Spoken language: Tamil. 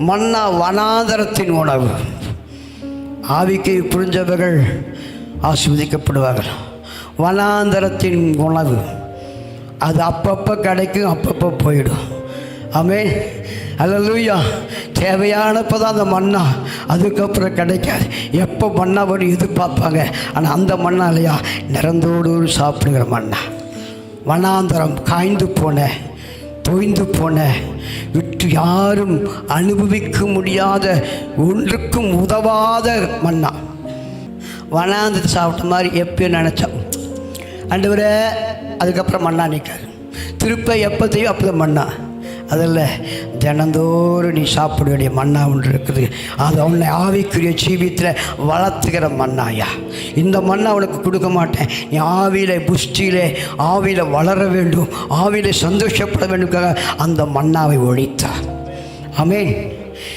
மன்னா வனாந்தரத்தின் உணவு. ஆவிக்கு புரிஞ்சவர்கள் ஆசீர்வதிக்கப்படுவார்கள். வனாந்தரத்தின் உணவு அது அப்பப்போ கிடைக்கும், அப்பப்போ போயிடும். ஆமென், அல்லேலூயா. தேவையானப்போ தான் அந்த மன்னா, அதுக்கப்புறம் கிடைக்காது. எப்போ மன்னா வரும் எதிர்பார்ப்பாங்க. ஆனால் அந்த மன்னா இல்லையா, நிறந்தோடு சாப்பிடுகிற மன்னா. வனாந்தரம் காய்ந்து போன, தொய்ந்து போன, விட்டு யாரும் அனுபவிக்க முடியாத, ஒன்றுக்கும் உதவாத மன்னா. வனாந்தரத்தை சாப்பிட்ட மாதிரி எப்பயும் நினச்சோம், ஆண்டவரே அதுக்கப்புறம் மன்னா நிற்காது. திருப்ப எப்போ தெரியும் அப்போ தான் மன்னா. அதில் தினந்தோறும் நீ சாப்பிட வேண்டிய மன்னா ஒன்று இருக்குது. அது உன்னை ஆவிக்குரிய ஜீவியத்தில் வளர்த்துக்கிற மன்னாயா. இந்த மன்னா உனக்கு கொடுக்க மாட்டேன். நீ ஆவியில் புஷ்டியிலே ஆவியில் வளர வேண்டும், ஆவியில் சந்தோஷப்பட வேண்டும். அந்த மன்னாவை ஒழித்தார். ஆமென்.